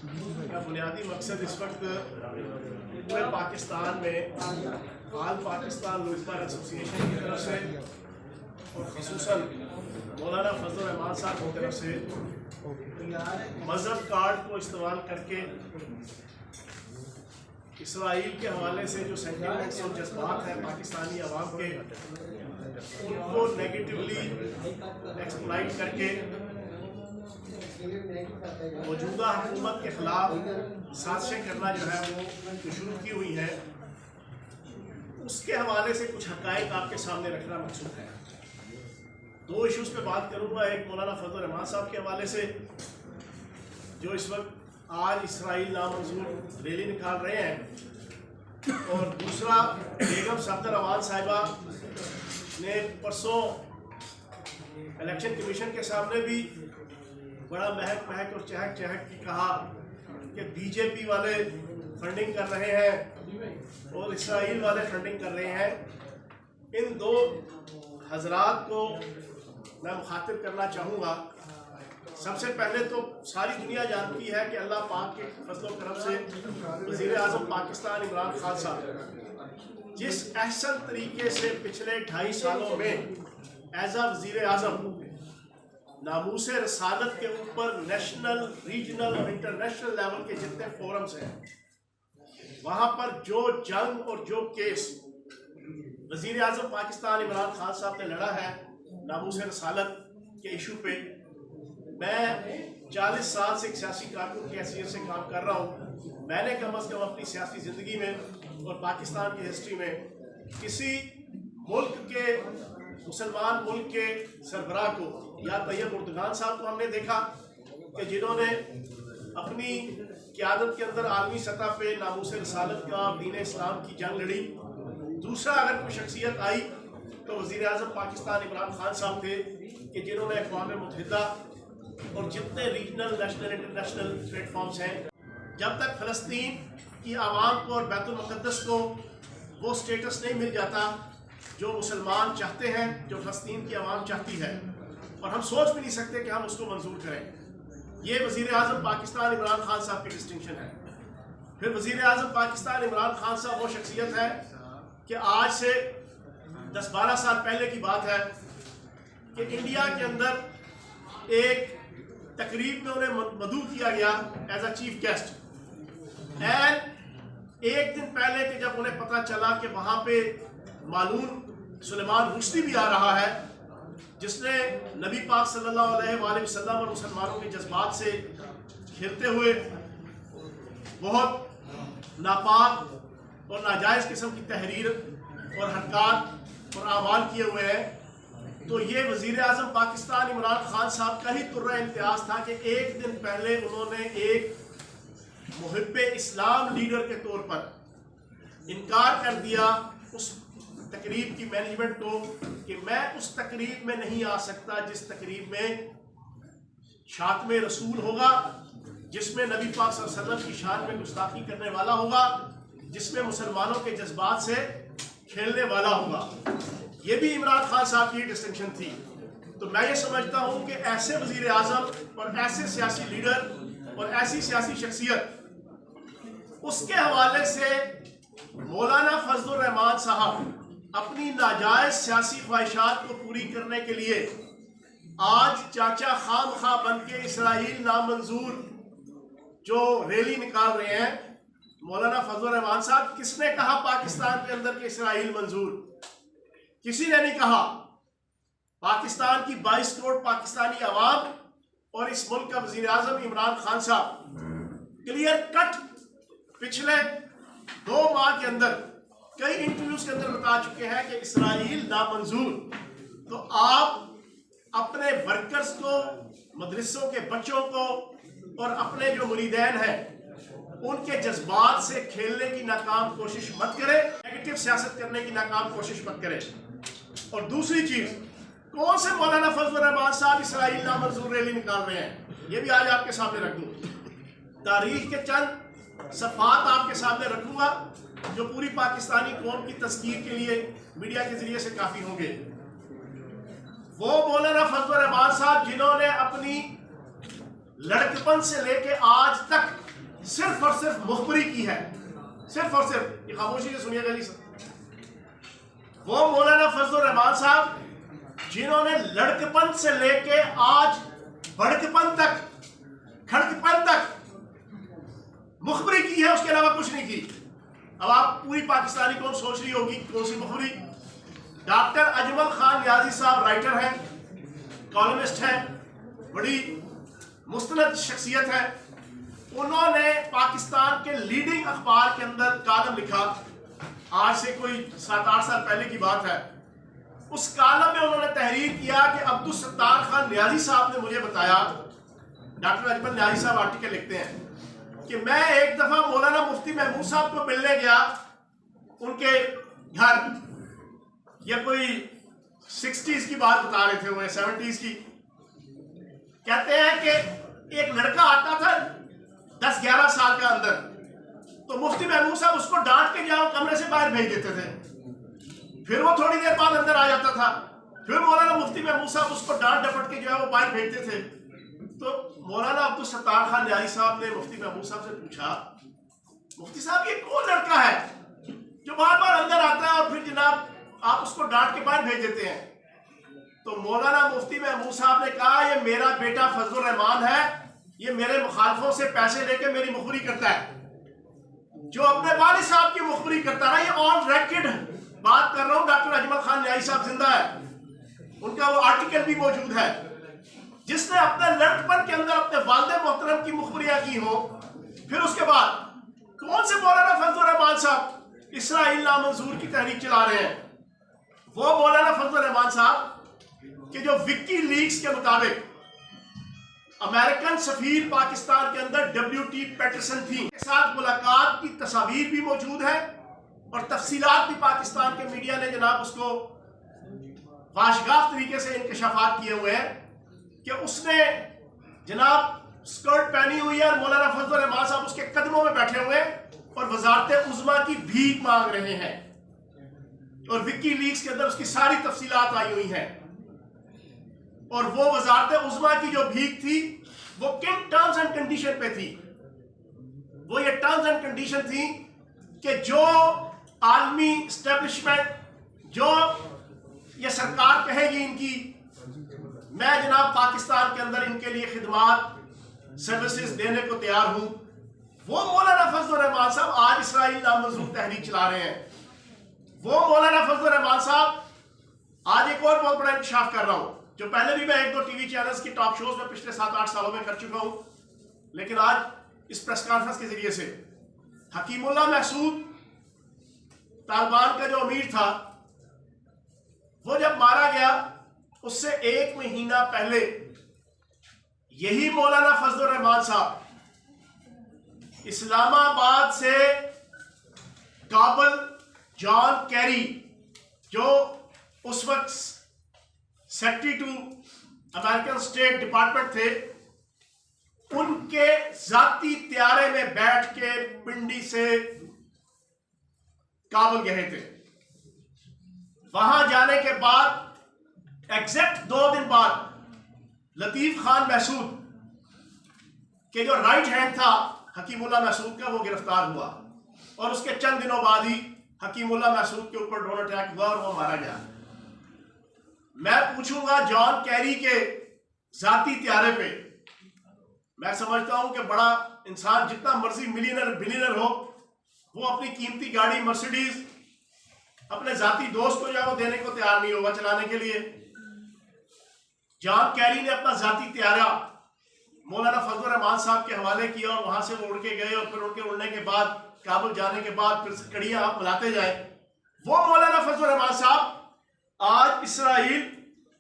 کا بنیادی مقصد اس وقت پورے پاکستان میں آل پاکستان لوئز بار ایسوسیشن کی طرف سے اور خصوصاً مولانا فضل الرحمان صاحب کی طرف سے مذہب کارڈ کو استعمال کر کے اسرائیل کے حوالے سے جو سینٹیمنٹس اور جذبات ہیں پاکستانی عوام کے ان کو نیگیٹیولی ایکسپلائٹ کر کے موجودہ حکومت کے خلاف سازشیں کرنا جو ہے وہ شروع کی ہوئی ہے، اس کے حوالے سے کچھ حقائق آپ کے سامنے رکھنا مقصود ہے۔ دو ایشوز پہ بات کروں گا، ایک مولانا فضل الرحمان صاحب کے حوالے سے جو اس وقت آج اسرائیل نامنظور ریلی نکال رہے ہیں، اور دوسرا بیگم صفدر امان صاحبہ نے پرسوں الیکشن کمیشن کے سامنے بھی بڑا مہک اور چہک کی کہا کہ بی جے پی والے فنڈنگ کر رہے ہیں اور اسرائیل والے فنڈنگ کر رہے ہیں۔ ان دو حضرات کو میں مخاطب کرنا چاہوں گا۔ سب سے پہلے تو ساری دنیا جانتی ہے کہ اللہ پاک کے فضل و کرم سے وزیر اعظم پاکستان عمران خان صاحب جس احسن طریقے سے پچھلے 2.5 سالوں میں ایز اے وزیر اعظم ناموس رسالت کے اوپر نیشنل، ریجنل اور انٹرنیشنل لیول کے جتنے فورمز ہیں وہاں پر جو جنگ اور جو کیس وزیر اعظم پاکستان عمران خان صاحب نے لڑا ہے ناموس رسالت کے ایشو پہ، میں 40 سال سے ایک سیاسی کارکن کی حیثیت سے کام کر رہا ہوں۔ میں نے کم از کم اپنی سیاسی زندگی میں اور پاکستان کی ہسٹری میں کسی ملک کے، مسلمان ملک کے سربراہ کو یا طیب اردگان صاحب کو ہم نے دیکھا کہ جنہوں نے اپنی قیادت کے اندر عالمی سطح پہ ناموس رسالت کا، دین اسلام کی جنگ لڑی۔ دوسرا اگر کوئی شخصیت آئی تو وزیر اعظم پاکستان عمران خان صاحب تھے کہ جنہوں نے اقوام متحدہ اور جتنے regional, national, international platforms ہیں، جب تک فلسطین کی عوام کو اور بیت المقدس کو وہ سٹیٹس نہیں مل جاتا جو مسلمان چاہتے ہیں، جو فلسطین کی عوام چاہتی ہے، اور ہم سوچ بھی نہیں سکتے کہ ہم اس کو منظور کریں۔ یہ وزیر اعظم پاکستان عمران خان صاحب کی ڈسٹنکشن ہے۔ پھر وزیر اعظم پاکستان عمران خان صاحب وہ شخصیت ہے کہ آج سے 10-12 سال پہلے کی بات ہے کہ انڈیا کے اندر ایک تقریب میں انہیں مدعو کیا گیا as a chief guest, and ایک دن پہلے کہ جب انہیں پتہ چلا کہ وہاں پہ معلوم سلیمان رشدی بھی آ رہا ہے جس نے نبی پاک صلی اللہ علیہ وآلہ وسلم اور مسلمانوں کے جذبات سے کھیلتے ہوئے بہت ناپاک اور ناجائز قسم کی تحریر اور حرکات اور اعمال کیے ہوئے ہیں، تو یہ وزیر اعظم پاکستان عمران خان صاحب کا ہی طرہ امتیاز تھا کہ ایک دن پہلے انہوں نے ایک محب اسلام لیڈر کے طور پر انکار کر دیا اس تقریب کی مینجمنٹ کو کہ میں اس تقریب میں نہیں آ سکتا جس تقریب میں شاتم رسول ہوگا، جس میں نبی پاک صلی اللہ علیہ وسلم کی شان میں گستاخی کرنے والا ہوگا، جس میں مسلمانوں کے جذبات سے کھیلنے والا ہوگا۔ یہ بھی عمران خان صاحب کی ڈسٹنکشن تھی۔ تو میں یہ سمجھتا ہوں کہ ایسے وزیر اعظم اور ایسے سیاسی لیڈر اور ایسی سیاسی شخصیت، اس کے حوالے سے مولانا فضل الرحمان صاحب اپنی ناجائز سیاسی خواہشات کو پوری کرنے کے لیے آج چاچا خام خواہ بن کے اسرائیل نامنظور جو ریلی نکال رہے ہیں۔ مولانا فضل الرحمان صاحب، کس نے کہا پاکستان کے اندر کہ اسرائیل منظور؟ کسی نے نہیں کہا۔ پاکستان کی 22 کروڑ پاکستانی عوام اور اس ملک کا وزیر اعظم عمران خان صاحب کلیئر کٹ پچھلے 2 ماہ کے اندر کئی انٹرویوز کے اندر بتا چکے ہیں کہ اسرائیل نامنظور۔ تو آپ اپنے ورکرز کو، مدرسوں کے بچوں کو اور اپنے جو مریدین ہیں ان کے جذبات سے کھیلنے کی ناکام کوشش مت کریں، نیگیٹو سیاست کرنے کی ناکام کوشش مت کریں۔ اور دوسری چیز، کون سے مولانا فضل الرحمان صاحب اسرائیل نامنظور ریلی نکال رہے ہیں، یہ بھی آج آپ کے سامنے رکھ دوں۔ تاریخ کے چند صفحات آپ کے سامنے رکھوں گا جو پوری پاکستانی قوم کی تذکیر کے لیے میڈیا کے ذریعے سے کافی ہوں گے۔ وہ مولانا فضل الرحمان صاحب جنہوں نے اپنی لڑکپن سے لے کے آج تک صرف اور صرف مخبری کی ہے، صرف اور صرف. یہ خاموشی سے سنیے گا جی سر. وہ مولانا فضل الرحمان صاحب جنہوں نے لڑکپن سے لے کے آج بڑکپن تک، کھڑکپن تک مخبری کی ہے، اس کے علاوہ کچھ نہیں کی. اب آپ پوری پاکستانی قوم سوچ رہی ہوگی کون سی مخبری. ڈاکٹر اجمل خان نیازی صاحب رائٹر ہیں، کالمسٹ ہیں، بڑی مستند شخصیت ہے. انہوں نے پاکستان کے لیڈنگ اخبار کے اندر کالم لکھا، آج سے کوئی 7-8 سال پہلے کی بات ہے. اس کالم میں انہوں نے تحریر کیا کہ عبدالستار خان نیازی صاحب نے مجھے بتایا، ڈاکٹر اجمل نیازی صاحب آرٹیکل لکھتے ہیں کہ میں ایک دفعہ مولانا مفتی محمود صاحب کو ملنے گیا ان کے گھر. یہ کوئی 60s کی بات بتا رہے تھے، وہ 70s کی. کہتے ہیں کہ ایک لڑکا آتا تھا 10-11 سال کا اندر، تو مفتی محمود صاحب اس کو ڈانٹ کے جاؤ کمرے سے باہر بھیج دیتے تھے. پھر وہ تھوڑی دیر بعد اندر آ جاتا تھا، پھر مولانا مفتی محمود صاحب اس کو ڈانٹ ڈپٹ کے جو ہے وہ باہر بھیجتے تھے. تو مولانا عبدالستار خان نیازی صاحب نے مفتی محمود صاحب سے پوچھا، مفتی صاحب یہ کون لڑکا ہے جو بار بار اندر آتا ہے اور پھر جناب آپ اس کو ڈانٹ کے باہر بھیج دیتے ہیں؟ تو مولانا مفتی محمود صاحب نے کہا یہ میرا بیٹا فضل الرحمان ہے، یہ میرے مخالفوں سے پیسے لے کے میری مخبری کرتا ہے. جو اپنے والد صاحب کی مخبری کرتا رہا. یہ آن ریکارڈ بات کر رہا ہوں، ڈاکٹر اجمل خان نیازی صاحب زندہ ہے، ان کا وہ آرٹیکل بھی موجود ہے. جس نے اپنے لڑکپن کے اندر اپنے والد محترم کی مخبریاں کی ہوں. پھر اس کے بعد کون سے مولانا فضل الرحمان صاحب اسرائیل نامنظور کی تحریک چلا رہے ہیں؟ وہ مولانا فضل الرحمان صاحب کہ جو وکی لیکس کے مطابق امریکن سفیر پاکستان کے اندر WT پیٹرسن تھی، کے ساتھ ملاقات کی تصاویر بھی موجود ہے اور تفصیلات بھی پاکستان کے میڈیا نے جناب اس کو واشگاف طریقے سے انکشافات کیے ہوئے ہیں کہ اس نے جناب سکرٹ پہنی ہوئی ہے اور مولانا فضل الرحمان صاحب اس کے قدموں میں بیٹھے ہوئے اور وزارت عظمیٰ کی بھیک مانگ رہے ہیں. اور وکی لیکس کے اندر اس کی ساری تفصیلات آئی ہوئی ہیں. اور وہ وزارت عظمیٰ کی جو بھیک تھی وہ کن ٹرمز اینڈ کنڈیشن پہ تھی؟ وہ یہ ٹرمز اینڈ کنڈیشن تھی کہ جو عالمی اسٹیبلشمنٹ، جو یہ سرکار کہے گی ان کی، میں جناب پاکستان کے اندر ان کے لیے خدمات سروسز دینے کو تیار ہوں. وہ مولانا فضل الرحمان صاحب آج اسرائیل نامنظور تحریک چلا رہے ہیں. وہ مولانا فضل الرحمان صاحب آج ایک اور بہت بڑا انکشاف کر رہا ہوں، جو پہلے بھی میں 1-2 ٹی وی چینلز کی ٹاک شوز میں پچھلے 7-8 سالوں میں کر چکا ہوں، لیکن آج اس پریس کانفرنس کے ذریعے سے حکیم اللہ محسود طالبان کا جو امیر تھا، وہ جب مارا گیا اس سے 1 مہینہ پہلے یہی مولانا فضل الرحمان صاحب اسلام آباد سے کابل جان کیری، جو اس وقت secretary to American state department تھے، ان کے ذاتی طیارے میں بیٹھ کے پنڈی سے کابل گئے تھے. وہاں جانے کے بعد ایگزیکٹ 2 دن بعد لطیف خان محسود کہ جو رائٹ ہینڈ تھا حکیم اللہ محسود کا، وہ گرفتار ہوا اور اس کے چند دنوں بعد ہی حکیم اللہ محسود کے اوپر ڈرون اٹیک ہوا اور وہ مارا گیا. میں پوچھوں گا جان کیری کے ذاتی طیارے پہ، میں سمجھتا ہوں کہ بڑا انسان جتنا مرضی ملینر بلینر ہو، وہ اپنی قیمتی گاڑی مرسیڈیز اپنے ذاتی دوست کو جو ہے وہ دینے کو تیار نہیں ہوگا چلانے کے لیے. جان کیری نے اپنا ذاتی طیارہ مولانا فضل الرحمان صاحب کے حوالے کیا اور وہاں سے وہ اڑ کے گئے اور پھر ان کے اڑنے کے بعد کابل جانے کے بعد پھر کڑیاں آپ ملاتے جائیں. وہ مولانا فضل الرحمان صاحب آج اسرائیل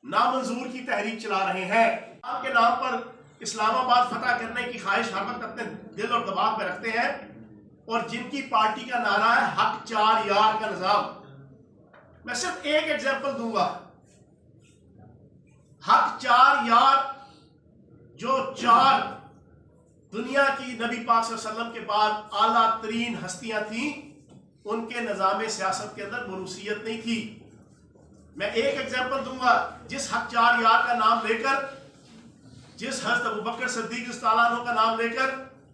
نامنظور کی تحریک چلا رہے ہیں. آپ کے نام پر اسلام آباد فتح کرنے کی خواہش ہر وقت اپنے دل اور دماغ میں رکھتے ہیں، اور جن کی پارٹی کا نعرہ ہے حق 4 یار کا نظام. میں صرف ایک ایگزامپل دوں گا. حق 4 یار جو 4 دنیا کی نبی پاک صلی اللہ علیہ وسلم کے بعد اعلیٰ ترین ہستیاں تھیں، ان کے نظام سیاست کے اندر موروثیت نہیں تھی. میں ایک ایگزامپل دوں گا. جس حق 4 یار کا نام لے کر، جس حضرت ابوبکر صدیق رضی اللہ عنہ کا نام لے کر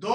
2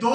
2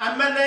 MLA,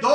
2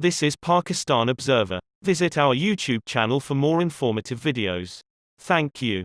This is Pakistan Observer. Visit our YouTube channel for more informative videos. Thank you.